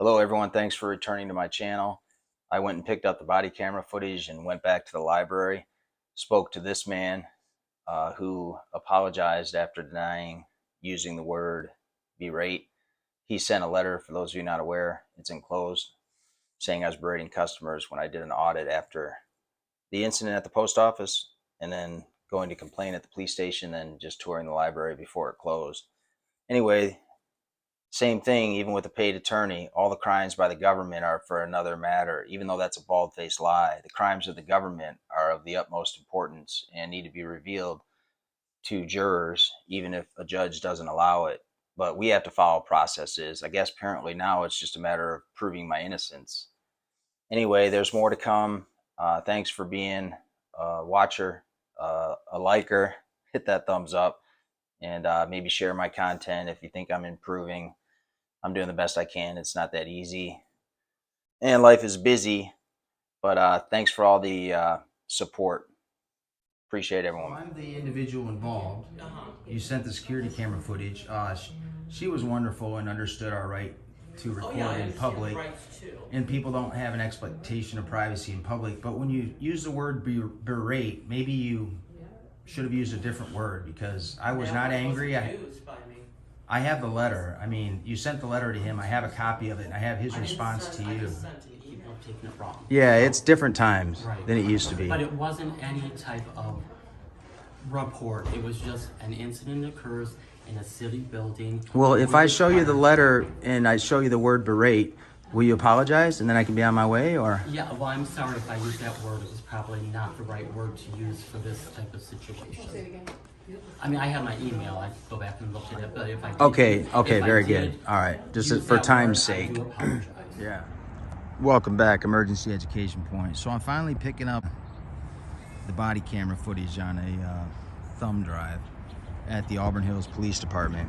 Hello everyone, thanks for returning to my channel. I went and picked up the body camera footage and went back to the library, spoke to this man who apologized after denying using the word berate. He sent a letter, for those of you not aware, it's enclosed, saying I was berating customers when I did an audit after the incident at the post office, and then going to complain at the police station, then just touring the library before it closed. Anyway, same thing, even with a paid attorney, all the crimes by the government are for another matter. Even though that's a bald-faced lie, the crimes of the government are of the utmost importance and need to be revealed to jurors, even if a judge doesn't allow it. But we have to follow processes. I guess apparently now it's just a matter of proving my innocence. Anyway, there's more to come. Thanks for being a watcher, a liker. Hit that thumbs up, and maybe share my content if you think I'm improving. I'm doing the best I can. It's not that easy, and life is busy, but thanks for all the support. Appreciate everyone. Well, I'm the individual involved. You sent the security camera footage. She was wonderful and understood our right to record in public, and people don't have an expectation of privacy in public. But when you use the word berate, maybe you should have used a different word, because I was not angry. I have the letter. I mean, you sent the letter to him. I have a copy of it, and I have his response to you. People have taken it wrong. Yeah, it's different times than it used to be. But it wasn't any type of report. It was just an incident occurs in a city building. Well, if I show you the letter and I show you the word berate, will you apologize and then I can be on my way, or? Yeah, well, I'm sorry if I used that word. It was probably not the right word to use for this type of situation. I mean, I have my email. I could go back and look at it, but if I did, Okay, very good. All right, just for time's sake. I do apologize. Yeah. Welcome back, Emergency Education Point. So I'm finally picking up the body camera footage on a thumb drive at the Auburn Hills Police Department.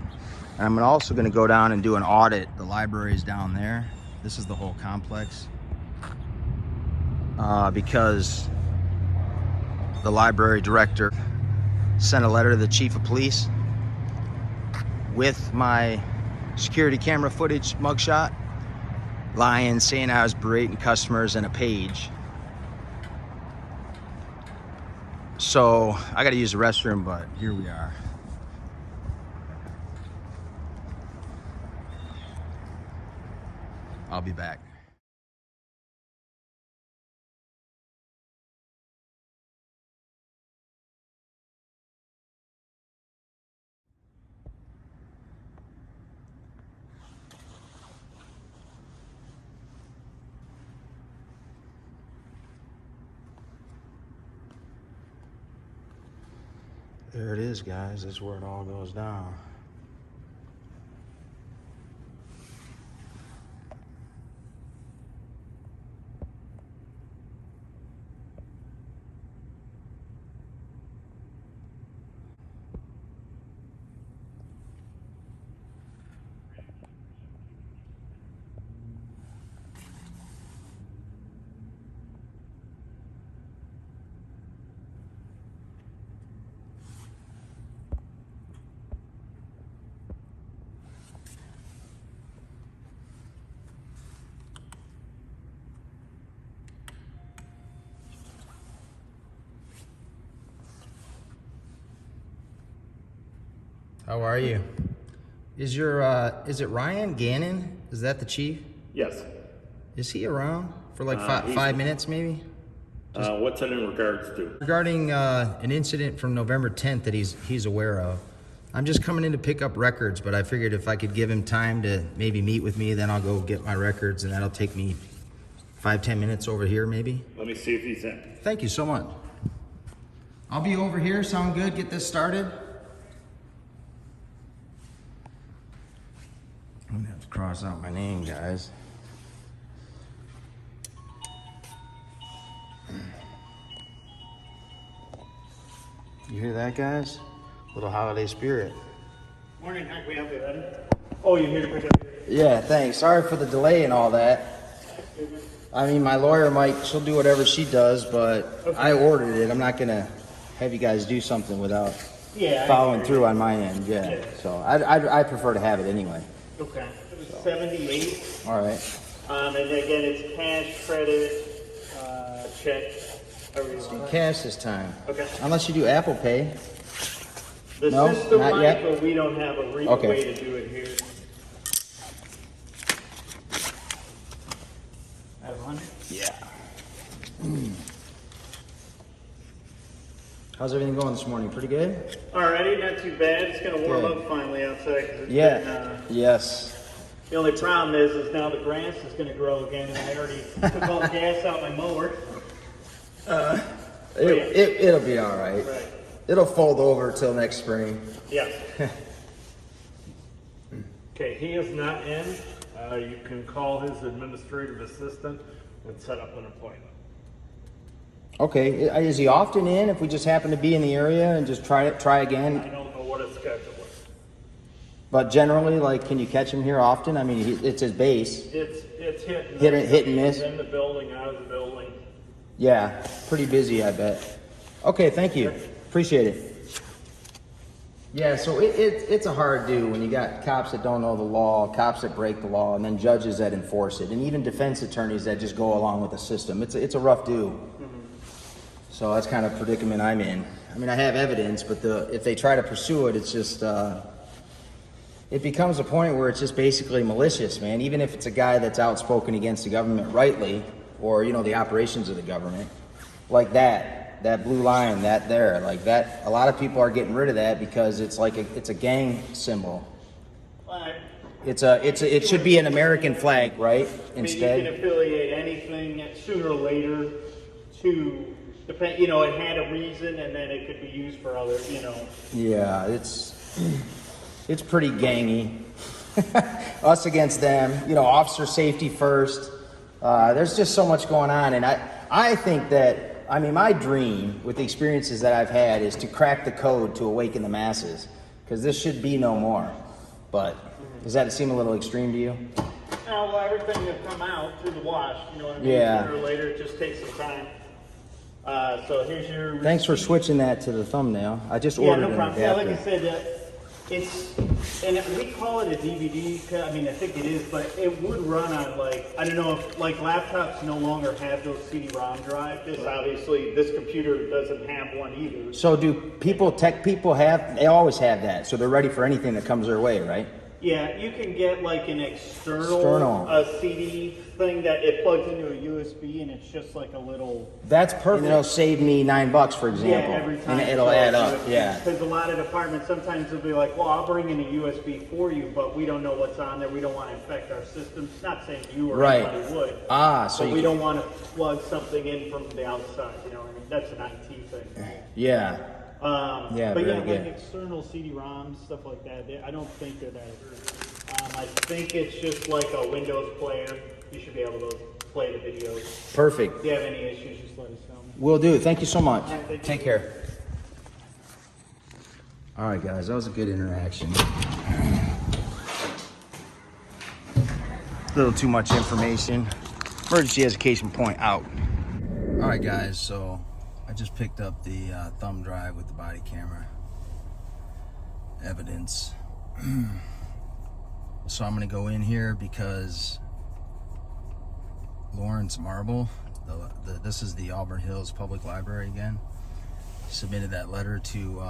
And I'm also going to go down and do an audit. The library is down there. This is the whole complex. Because the library director sent a letter to the chief of police with my security camera footage mugshot, lying, saying I was berating customers, and a page. So I got to use the restroom, but here we are. I'll be back. There it is, guys. That's where it all goes down. How are you? Is is it Ryan Gannon? Is that the chief? Yes. Is he around for like 5 minutes maybe? What's that in regards to? Regarding an incident from November 10th that he's aware of. I'm just coming in to pick up records, but I figured if I could give him time to maybe meet with me, then I'll go get my records, and that'll take me 5-10 minutes over here maybe. Let me see if he's in. Thank you so much. I'll be over here. Sound good? Get this started. I'm gonna have to cross out my name, guys. You hear that, guys? Little holiday spirit. Morning, how can we help you, buddy? Oh, you're here to pick up? Yeah, thanks. Sorry for the delay and all that. I mean, my lawyer she'll do whatever she does, but okay. I ordered it. I'm not gonna have you guys do something without following through on my end. Yeah. So I prefer to have it anyway. Okay. It was 78. All right. And again, it's cash, credit, check, however you want. Cash this time. Okay. Unless you do Apple Pay. The No, system not might, yet? but we don't have a Okay. way to do it here. Out of 100? Yeah. How's everything going this morning? Pretty good? Alrighty, not too bad. It's gonna warm Good. up finally outside. 'Cause it's Yeah. been, Yes. the only problem is now the grass is gonna grow again, and I already took all the gas out my mower. It'll be all right. Right. It'll fold over till next spring. Yeah. Okay, he is not in. You can call his administrative assistant and set up an appointment. Okay. Is he often in? If we just happen to be in the area and just try I again. don't know what his schedule is. But generally, like, can you catch him here often? I mean, it's his base. It's hit and Hit and miss. He's in the building, out of the building. Yeah. Pretty busy, I bet. Okay. Thank you. Appreciate it. Yeah, so it's a hard do when you got cops that don't know the law, cops that break the law, and then judges that enforce it, and even defense attorneys that just go along with the system. It's a rough do. So that's kind of predicament I'm in. I mean, I have evidence, but if they try to pursue it, it's just it becomes a point where it's just basically malicious, man. Even if it's a guy that's outspoken against the government rightly, or the operations of the government, like that blue line, like that. A lot of people are getting rid of that because it's like it's a gang symbol. Alright. It should be an American flag, right? I mean, you Instead. can affiliate anything sooner or later to depend. It had a reason, and then it could be used for other. Yeah, it's pretty gangy. Us against them, officer safety first. There's just so much going on, and I think that, I mean, my dream with the experiences that I've had is to crack the code to awaken the masses, because this should be no more. But does that seem a little extreme to you? Now, everything will come out through the wash. You know what I mean? Yeah. Sooner or later, it just takes some time. So here's your. Thanks for receipt. switching that to the thumbnail. I just Yeah, ordered no an problem. Yeah, like I adapter. said, we call it a DVD. I mean, I think it is, but it would run on I don't know if laptops no longer have those CD-ROM drive. This computer doesn't have one either. So do tech people they always have that, so they're ready for anything that comes their way, right? Yeah, you can get an external CD thing that it plugs into a USB, and it's just like a little. That's perfect. And it'll save me $9, for example. Yeah, every time. And it'll add up, yeah. Because a lot of departments sometimes they'll be like, well, I'll bring in a USB for you, but we don't know what's on there. We don't want to infect our systems. Not saying you or Right. anybody would. So but you we can- don't want to plug something in from the outside. I mean, that's an IT thing. Yeah. Yeah, but very yeah, good. external CD-ROMs, stuff like that. I don't think they're that. I think it's just like a Windows player. You should be able to play the videos. Perfect. If you have any issues, just let us know. Will do. Thank you so much. Yeah, thank you. Take care. All right, guys. That was a good interaction. A little too much information. Emergency education point out. All right, guys. So I just picked up the thumb drive with the body camera evidence. So I'm going to go in here because Lawrence Marble, this is the Auburn Hills Public Library again, submitted that letter to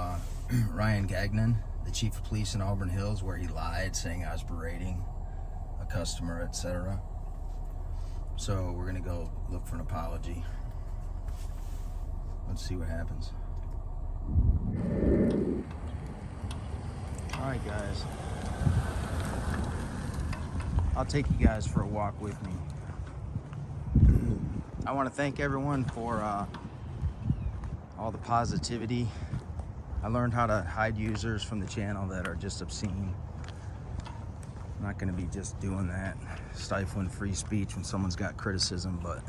Ryan Gagnon, the chief of police in Auburn Hills, where he lied, saying I was berating a customer, etc. So we're going to go look for an apology. Let's see what happens. All right, guys. I'll take you guys for a walk with me. I want to thank everyone for all the positivity. I learned how to hide users from the channel that are just obscene. I'm not going to be just doing that, stifling free speech when someone's got criticism, but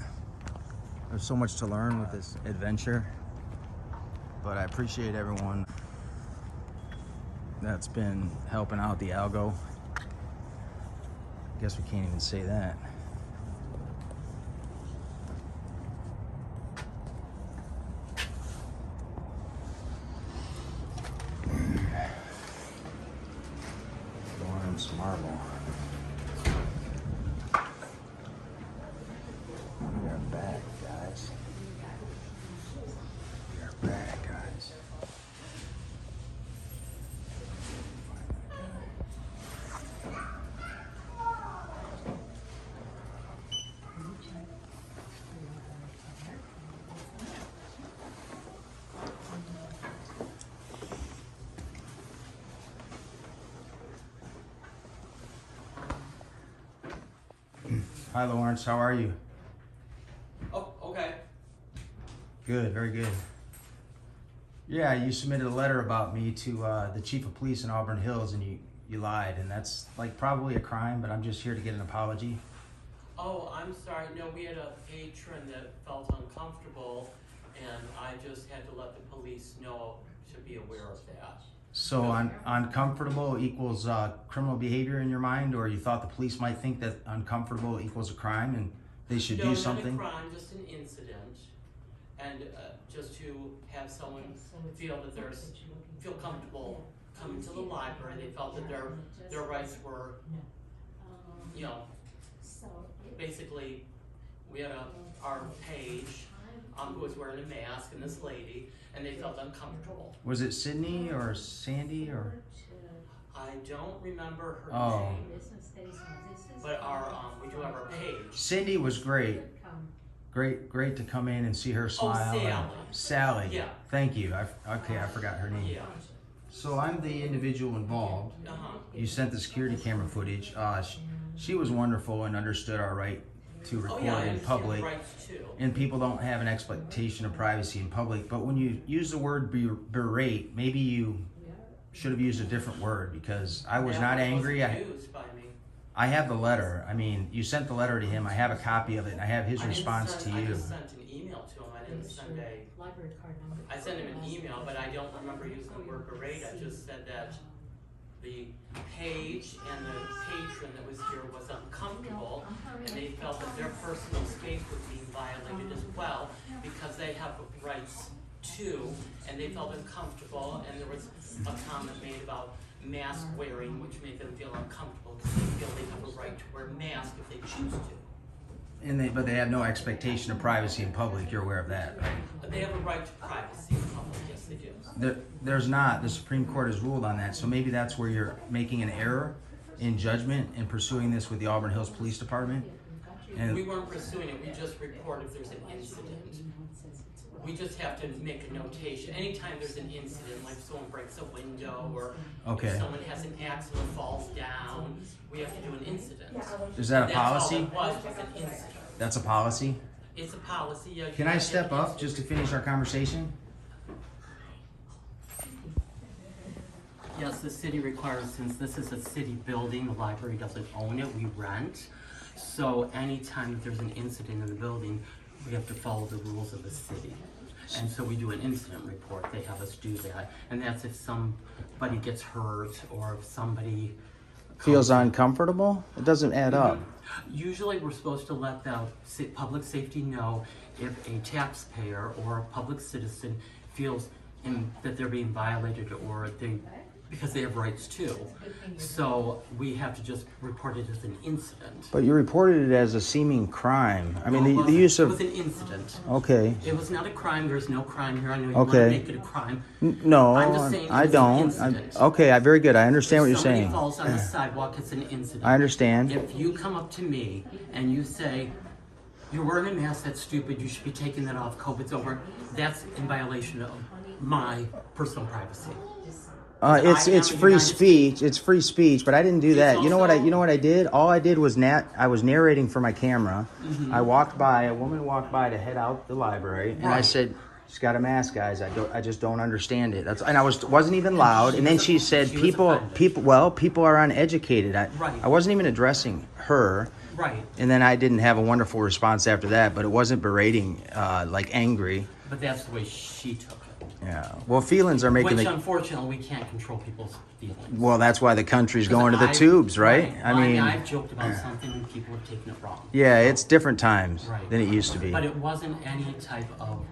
there's so much to learn with this adventure. But I appreciate everyone that's been helping out the algo. Guess we can't even say that. Lawrence Marble. Hi, Lawrence. How are you? Oh, okay. Good, very good. Yeah, you submitted a letter about me to the chief of police in Auburn Hills, and you lied, and that's like probably a crime, but I'm just here to get an apology. Oh, I'm sorry. No, we had a patron that felt uncomfortable, and I just had to let the police know to be aware of that. So uncomfortable equals criminal behavior in your mind, or you thought the police might think that uncomfortable equals a crime and they should do something? No, not a crime, just an incident, and just to have someone feel that feel comfortable coming to the library. They felt that their rights were, you know, basically, we had our page who was wearing a mask, and this lady, and they felt uncomfortable. Was it Sydney or Sandy or? I don't remember her Oh. name, but we do have our page. Cindy was great. Great to come in and see her smile. Sally. And Sally. Yeah. Thank you. I forgot her name. Yeah. So I'm the individual involved. You sent the security camera footage. She was wonderful and understood our right to record I in understand public. the rights too. And people don't have an expectation of privacy in public. But when you use the word berate, maybe you should have used a different word, because I was not angry. Wasn't used by me. I have the letter. I mean, you sent the letter to him. I have a copy of it, and I have his I didn't response send- to I you. just sent an email to him. I didn't send I sent him an email, but I don't remember using the word berate. I just said that the page and the patron that was here was uncomfortable, and they felt that their personal space was being violated as well, because they have rights too, and they felt uncomfortable, and there was a comment made about mask wearing, which made them feel uncomfortable, because they feel they have a right to wear a mask if they choose to. But they have no expectation of privacy in public. You're aware of that, right? But they have a right to privacy in public, yes they do. There's not. The Supreme Court has ruled on that. So maybe that's where you're making an error in judgment in pursuing this with the Auburn Hills Police Department. We And weren't pursuing it, we just report if there's an incident. We just have to make a notation. Anytime there's an incident, like someone breaks a window, or Okay. if someone has an accident, falls down, we have to do an incident. is that a And that's all policy? it was an incident. That's a policy. It's a policy, yeah. Can I step up just to finish our conversation? Yes, the city requires, since this is a city building, the library doesn't own it, we rent. So anytime that there's an incident in the building, we have to follow the rules of the city. And so we do an incident report, they have us do that. And that's if somebody gets hurt, or if somebody Feels uncomfortable? It doesn't add up. Usually, we're supposed to let the public safety know if a taxpayer or a public citizen feels that they're being violated, or because they have rights too. So we have to just report it as an incident. But you reported it as a seeming crime. I mean, No, it the use wasn't. of. It was an incident. Okay. It was not a crime. There's no crime here. I know you Okay. want to make it a crime. No, I'm just saying I it's an don't. incident. Okay, very good. I understand what If you're saying. somebody falls on the sidewalk, it's an incident. I understand. If you come up to me and you say, "You're wearing a mask, that's stupid, you should be taking that off, COVID's over," that's in violation of my personal privacy. It's I am it's a free United speech. It's free speech, but I didn't do that. You know what I also- did? All I did was I was narrating for my camera. Mm-hmm. I walked by, a woman walked by to head out the library, and I Right. said, "She's got a mask, guys. I just don't understand it." And I wasn't even loud. And then she said, she was "People offended. people are uneducated." Right. I wasn't even addressing her. Right, And then I didn't have a wonderful response after that, but it wasn't berating, like angry. but that's the way she took it. Yeah. Well, feelings are making Which the. unfortunately, we can't control people's feelings. Well, that's why the country's going to the I- tubes, right? Well, I mean, I've joked about something and people have taken it wrong. yeah, it's different times Right. than it used to be. But it wasn't any type of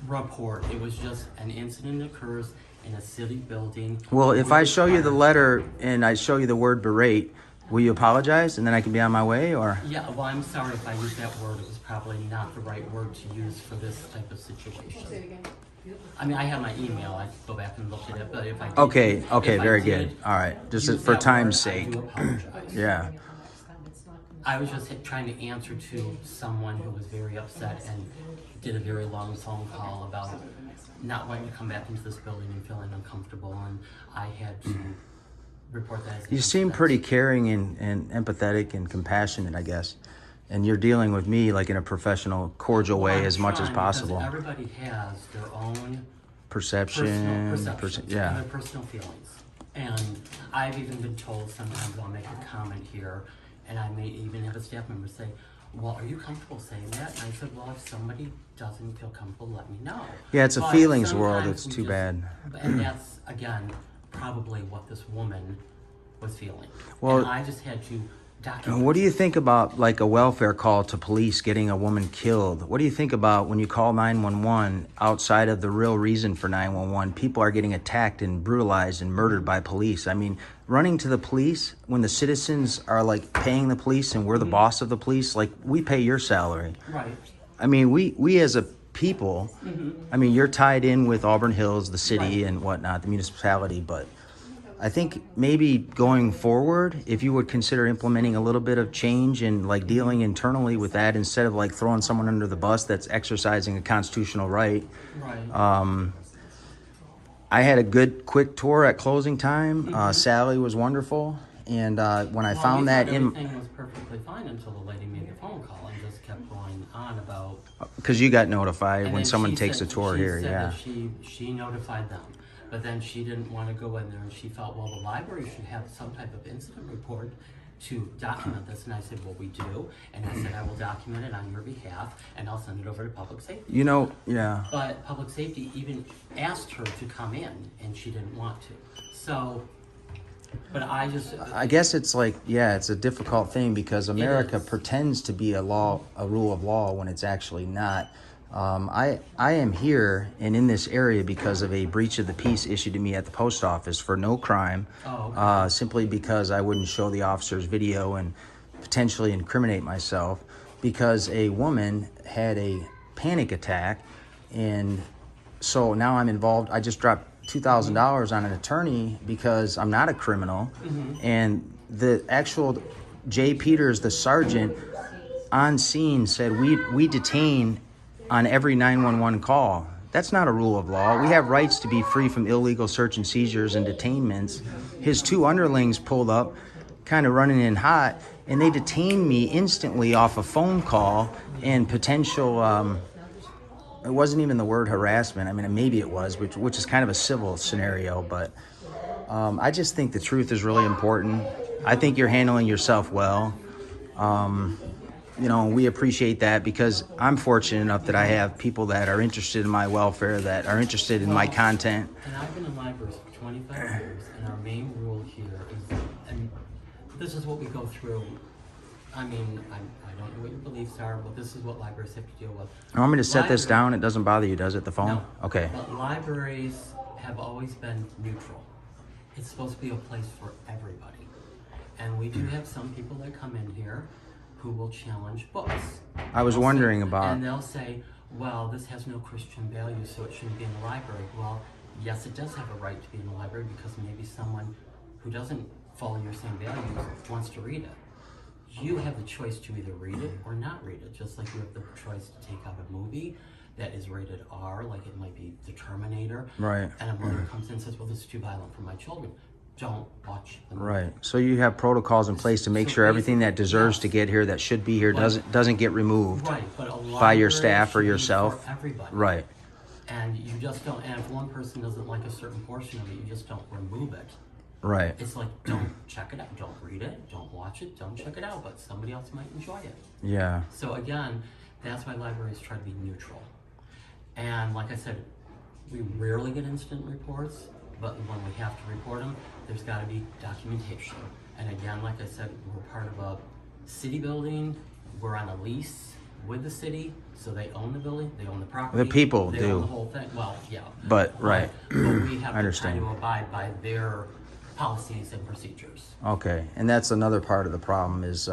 report. It was just an incident occurs in a city building. Well, if We I show you the require- letter and I show you the word berate, will you apologize and then I can be on my way, or? Yeah, well, I'm sorry if I used that word. It was probably not the right word to use for this type of situation. I mean, I have my email. I could go back and look at it, but if I did, Okay, if okay, I very did good. All right, just use for that time's word, I sake. do apologize. Yeah. I was just trying to answer to someone who was very upset and did a very long phone call about not wanting to come back into this building and feeling uncomfortable, and I had to report that as an You seem incident. pretty caring and empathetic and compassionate, I guess. And you're dealing with me like in a professional, cordial Well, way I'm as much as trying, possible. because everybody has their own Perception, personal perceptions yeah. and their personal feelings. And I've even been told sometimes I'll make a comment here, and I may even have a staff member say, well, are you comfortable saying that? And I said, well, if somebody doesn't feel comfortable, let me know. Yeah, it's a But feelings world. sometimes It's we too just- bad. And that's, again, probably what this woman was feeling. Well- and I just had to document. What do you think about like a welfare call to police getting a woman killed? What do you think about when you call 911 outside of the real reason for 911? People are getting attacked and brutalized and murdered by police. I mean, running to the police when the citizens are like paying the police and we're the boss of the police, like we pay your salary. Right. I mean, we as a people, I mean, you're tied in with Auburn Hills, the city and whatnot, the municipality, but I think maybe going forward, if you would consider implementing a little bit of change and like dealing internally with that instead of like throwing someone under the bus that's exercising a constitutional right. Right. I had a good quick tour at closing time. Sally was wonderful. And when I Well, found we that thought in, everything was perfectly fine until the lady made the phone call and just kept going on about. because you got notified And when then someone she takes said- a tour she here, said yeah. that she notified them, but then she didn't want to go in there, and she felt, well, the library should have some type of incident report to document this. And I said, well, we do. And I said, I will document it on your behalf, and I'll send it over to public safety. You know, yeah. But public safety even asked her to come in, and she didn't want to. So, but I just. I guess it's like, yeah, it's a difficult thing because America is. pretends to be a rule of law when it's actually not. I am here and in this area because of a breach of the peace issued to me at the post office for no crime, Oh, okay. simply because I wouldn't show the officer's video and potentially incriminate myself because a woman had a panic attack, and so now I'm involved. I just dropped $2,000 on an attorney because I'm not a criminal, and the actual Jay Peters, the sergeant, on scene said we detain on every 911 call. That's not a rule of law. We have rights to be free from illegal search and seizures and detainments. His two underlings pulled up, kind of running in hot, and they detained me instantly off a phone call and potential. It wasn't even the word harassment. I mean, maybe it was, which is kind of a civil scenario, but I just think the truth is really important. I think you're handling yourself well. You know, we appreciate that because I'm fortunate enough that I have people that are interested in my welfare, that are interested in my content. And I've been in libraries for 25 years, and our main rule here is, and this is what we go through. I mean, I don't know what your beliefs are, but this is what libraries have to deal with. You want me to set this Library- down? It doesn't bother you, does it, the phone? No. Okay. But libraries have always been neutral. It's supposed to be a place for everybody. And we do have some people that come in here who will challenge books. I was They'll say- wondering about- And they'll say, well, this has no Christian value, so it shouldn't be in the library. Well, yes, it does have a right to be in the library because maybe someone who doesn't follow your same values wants to read it. You have the choice to either read it or not read it, just like you have the choice to take out a movie that is rated R, like it might be The Terminator. Right. And a mother comes in and says, well, this is too violent for my children. Don't watch the movie. Right. So you have protocols in place to make So sure everything that basically, deserves yes. to get here, that should be here, But- doesn't get removed. Right, but a By your library staff or should be yourself. for everybody. Right. And you just don't, and if one person doesn't like a certain portion of it, you just don't remove it. Right. It's like, don't check it out, don't read it, don't watch it, don't check it out, but somebody else might enjoy it. Yeah. So again, that's why libraries try to be neutral. And like I said, we rarely get incident reports, but when we have to report them, there's gotta be documentation. And again, like I said, we're part of a city building, we're on a lease with the city, so they own the building, they own the property. The people they do. own the whole thing, well, yeah. But, right. But we have to try understand. to abide by their policies and procedures. Okay, and that's another part of the problem is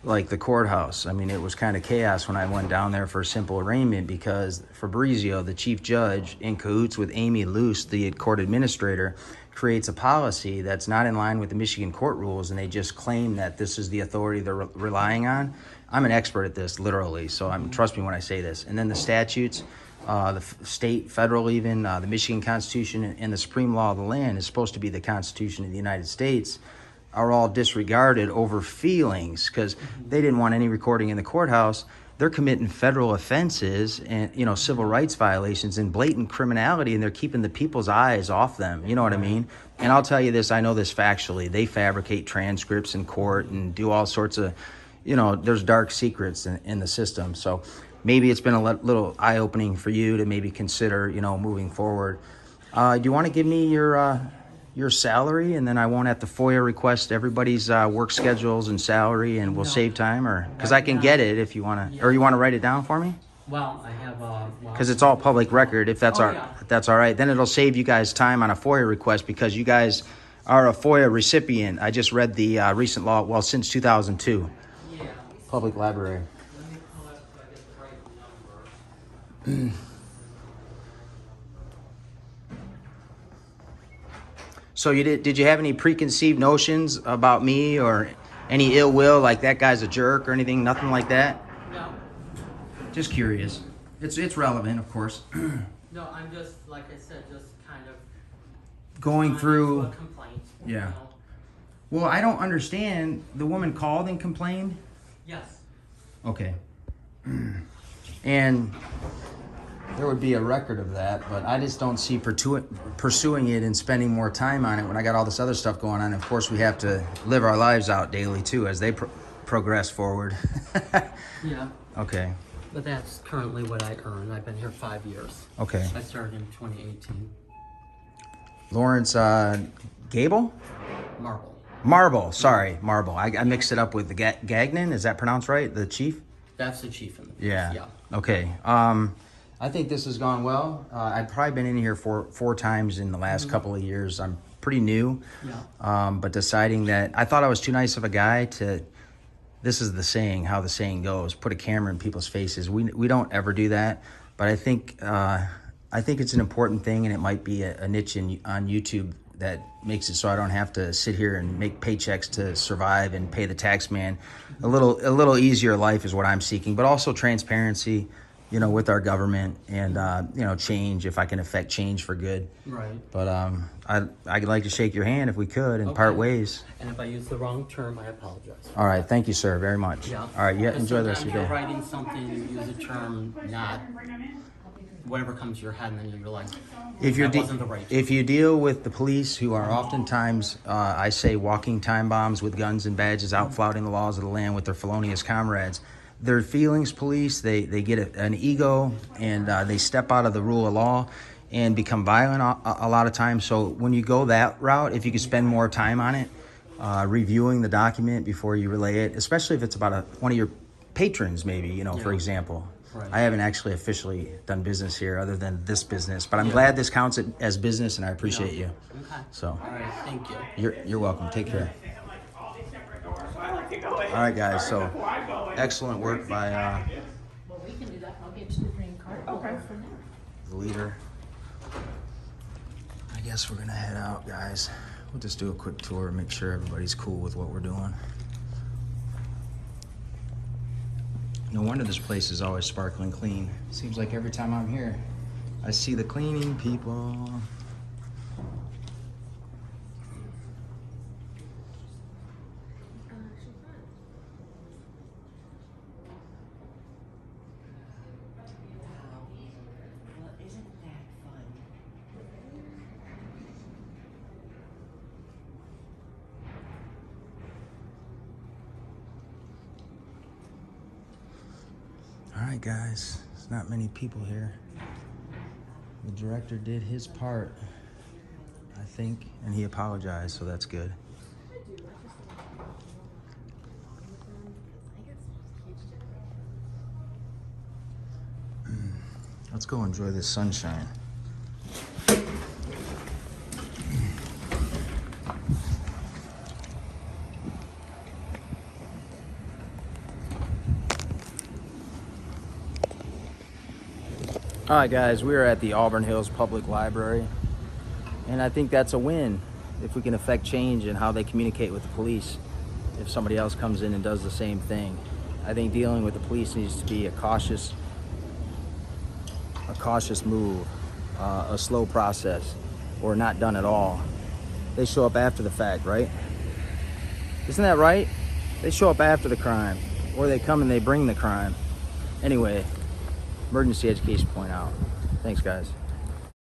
like the courthouse. I mean, it was kind of chaos when I went down there for a simple arraignment because Fabrizio, the chief judge, in cahoots with Amy Luce, the court administrator, creates a policy that's not in line with the Michigan court rules, and they just claim that this is the authority they're relying on. I'm an expert at this, literally, so trust me when I say this. And then the statutes, the state, federal even, the Michigan Constitution and the supreme law of the land is supposed to be the Constitution of the United States, are all disregarded over feelings because they didn't want any recording in the courthouse. They're committing federal offenses and, you know, civil rights violations and blatant criminality, and they're keeping the people's eyes off them. You know what I mean? And I'll tell you this, I know this factually. They fabricate transcripts in court and do all sorts of, you know, there's dark secrets in the system. So maybe it's been a little eye-opening for you to maybe consider, you know, moving forward. Do you want to give me your salary, and then I won't have to FOIA request everybody's work schedules and salary, and we'll save time? Or because I can get it if you want to, or you want to write it down for me? Well, I have Because it's all public record. If that's if that's all right, then it'll save you guys time on a FOIA request because you guys are a FOIA recipient. I just read the recent law, well, since 2002. Yeah. Public library. Let me pull up so I get the right number. So you did you have any preconceived notions about me or any ill will, like that guy's a jerk or anything? Nothing like that? No, Just curious. It's relevant, of course. no, I'm just, like I said, just kind of Going responding through. to a complaint. you Yeah. know. Well, I don't understand. The woman called and complained. Yes. Okay. And there would be a record of that, but I just don't see pursuing it and spending more time on it when I got all this other stuff going on. Of course, we have to live our lives out daily too as they progress forward. Yeah. Okay. But that's currently what I earn. I've been here 5 years. Okay. I started in 2018. Lawrence Gable? Marble. Sorry, Marble. I mixed it up with the Gagnon. Is that pronounced right? The chief? That's the chief in the Yeah. Yeah. Okay. I think this has gone well. I've probably been in here four times in the last couple of years. I'm pretty new. Yeah. But deciding that I thought I was too nice of a guy to, this is the saying, how the saying goes, put a camera in people's faces. We don't ever do that. But I think it's an important thing, and it might be a niche on YouTube that makes it so I don't have to sit here and make paychecks to survive and pay the tax man. A little easier life is what I'm seeking, but also transparency, you know, with our government and, you know, change, if I can affect change for good. Right. But I'd like to shake your hand if we could and part Okay. ways. And if I use the wrong term, I apologize. All right. Thank you, sir, very much. Yeah. All right. Yeah. Because Enjoy the rest of your sometimes day. you're writing something, you use a term, not whatever comes to your head, and then you're like, If that wasn't the right term. if you deal with the police, who are oftentimes, I say, walking time bombs with guns and badges, out flouting the laws of the land with their felonious comrades, they're feelings police. They get an ego, and they step out of the rule of law and become violent a lot of times. So when you go that route, if you could spend more time on it, reviewing the document before you relay it, especially if it's about one of your patrons, maybe, you know, for Yeah. example. Right. I haven't actually officially done business here other than this business, but I'm glad this counts as business, and I appreciate you. Okay. So All right. Thank you. you're welcome. Take care. All right, guys. So excellent work by Well, we can do that. I'll get you the green card. We'll go from there. the leader. I guess we're gonna head out, guys. We'll just do a quick tour, make sure everybody's cool with what we're doing. No wonder this place is always sparkling clean. Seems like every time I'm here, I see the cleaning people. Well, isn't that fun? All right, guys. There's not many people here. The director did his part, I think, and he apologized, so that's good. Let's go enjoy this sunshine. All right, guys, we are at the Auburn Hills Public Library, and I think that's a win if we can affect change in how they communicate with the police if somebody else comes in and does the same thing. I think dealing with the police needs to be a cautious a cautious move, a slow process, or not done at all, they show up after the fact, right? Isn't that right? They show up after the crime, or they come and they bring the crime. Anyway, emergency education point out. Thanks, guys.